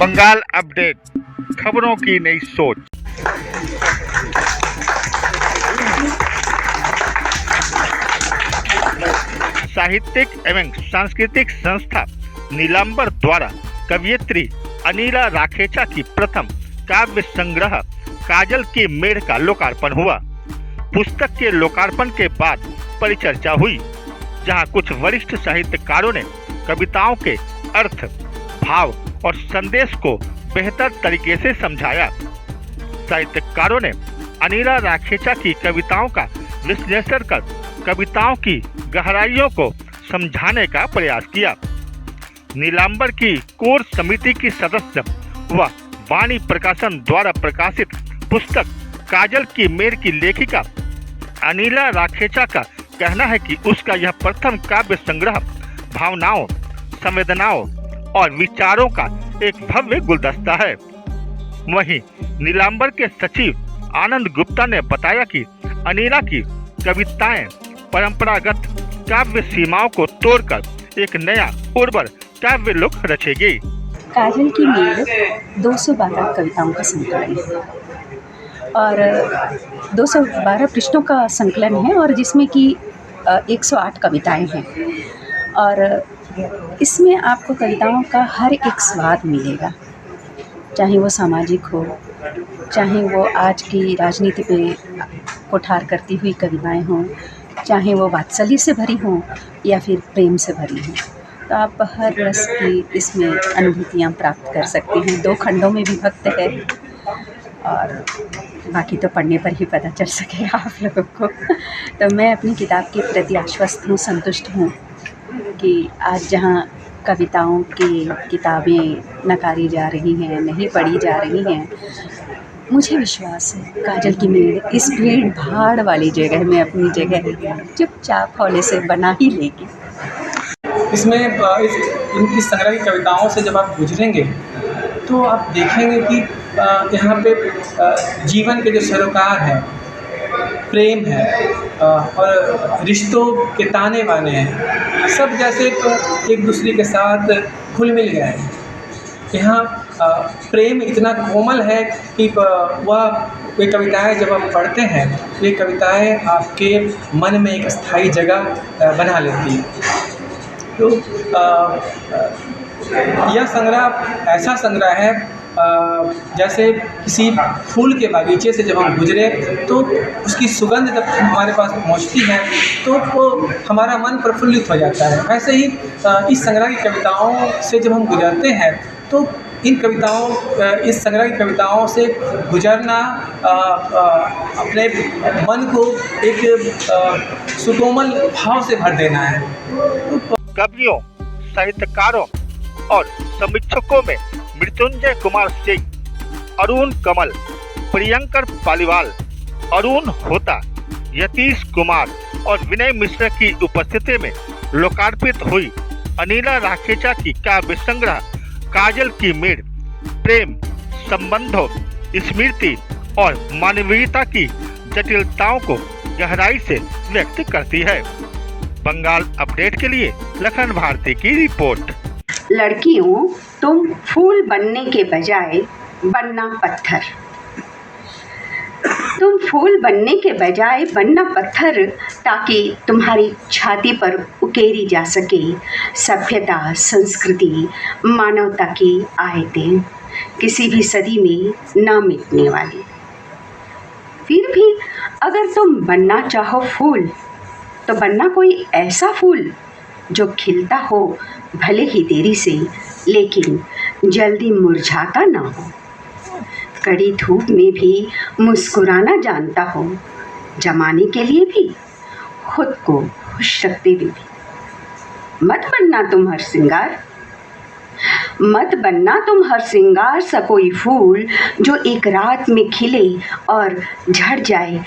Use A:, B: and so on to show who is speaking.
A: Bengal update, खबरों की नई सोच। साहित्यिक एवं सांस्कृतिक संस्था नीलांबर द्वारा कवयित्री अनिला राखेचा की प्रथम काव्य संग्रह काजल की मेढ़ का लोकार्पण हुआ। पुस्तक के लोकार्पण के बाद परिचर्चा हुई, जहां कुछ वरिष्ठ साहित्यकारों ने कविताओं के अर्थ, भाव और संदेश को बेहतर तरीके से समझाया। साहित्यकारों ने अनिला राखेचा की कविताओं का विश्लेषण कर कविताओं की गहराइयों को समझाने का प्रयास किया। नीलांबर की कोर समिति की सदस्य व वाणी प्रकाशन द्वारा प्रकाशित पुस्तक काजल की मेढ़ की लेखिका अनिला राखेचा का कहना है कि उसका यह प्रथम काव्य संग्रह भावनाओं, संवेदनाओं और विचारों का एक भव्य गुलदस्ता है। वहीं नीलांबर के सचिव आनंद गुप्ता ने बताया कि अनिला की कविताएं परंपरागत काव्य सीमाओं को तोड़कर एक नया उर्वर काव्य लोक रचेगी।
B: काजल की मेढ़ 212 कविताओं का संकलन है और 212 पृष्ठों का संकलन है और जिसमें कि 108 कविताएं हैं और इसमें आपको कविताओं का हर एक स्वाद मिलेगा, चाहे वो सामाजिक हो, चाहे वो आज की राजनीति पे कोठार करती हुई कविताएं हों, चाहे वो वात्सल्य से भरी हों या फिर प्रेम से भरी हों। तो आप हर रस की इसमें अनुभूतियाँ प्राप्त कर सकते हैं। 2 खंडों में विभक्त है और बाकी तो पढ़ने पर ही पता चल सकेगा आप लोगों को। तो मैं अपनी किताब के प्रति आश्वस्त हूँ, संतुष्ट हूँ कि आज जहाँ कविताओं की किताबें नकारी जा रही हैं, नहीं पढ़ी जा रही हैं, मुझे विश्वास है काजल की मेढ़ इस भीड़ भाड़ वाली जगह में अपनी जगह चुपचाप हौले से बना ही लेगी।
C: इसमें इनकी संग्रह की कविताओं से जब आप गुजरेंगे तो आप देखेंगे कि यहाँ पे जीवन के जो सरोकार हैं, प्रेम है और रिश्तों के ताने बाने हैं, सब जैसे तो एक दूसरे के साथ घुल मिल गए हैं। यहाँ प्रेम इतना कोमल है कि वे कविताएं जब आप पढ़ते हैं तो ये कविताएं आपके मन में एक स्थायी जगह बना लेती हैं। तो यह संग्रह ऐसा संग्रह है जैसे किसी फूल के बागीचे से जब हम गुजरे तो उसकी सुगंध जब हमारे पास पहुंचती है तो वो हमारा मन प्रफुल्लित हो जाता है। ऐसे ही इस संग्रह की कविताओं से जब हम गुजरते हैं तो इस संग्रह की कविताओं से गुजरना अपने मन को एक सुकोमल भाव से भर देना है।
A: कवियों, साहित्यकारों और समीक्षकों में मृत्युंजय कुमार सिंह, अरुण कमल, प्रियंकर पालीवाल, अरुण होता, यतीश कुमार और विनय मिश्रा की उपस्थिति में लोकार्पित हुई अनिला राखेचा की काव्य संग्रह काजल की मेढ़ प्रेम, संबंधों, स्मृति और मानवीयता की जटिलताओं को गहराई से व्यक्त करती है। बंगाल अपडेट के लिए लखन भारती की रिपोर्ट।
D: लड़कियों, तुम फूल बनने के बजाय बनना पत्थर। तुम फूल बनने के बजाय बनना पत्थर, ताकि तुम्हारी छाती पर उकेरी जा सके सभ्यता, संस्कृति, मानवता की आयतें, किसी भी सदी में ना मिटने वाली। फिर भी अगर तुम बनना चाहो फूल, तो बनना कोई ऐसा फूल जो खिलता हो भले ही देरी से, लेकिन जल्दी मुरझाता ना हो, कड़ी धूप में भी मुस्कुराना जानता हो, जमाने के लिए भी, खुद को खुश रखते हुए भी। मत बनना तुम हर श्रृंगार, मत बनना तुम हर श्रृंगार सा कोई फूल जो एक रात में खिले और झड़ जाए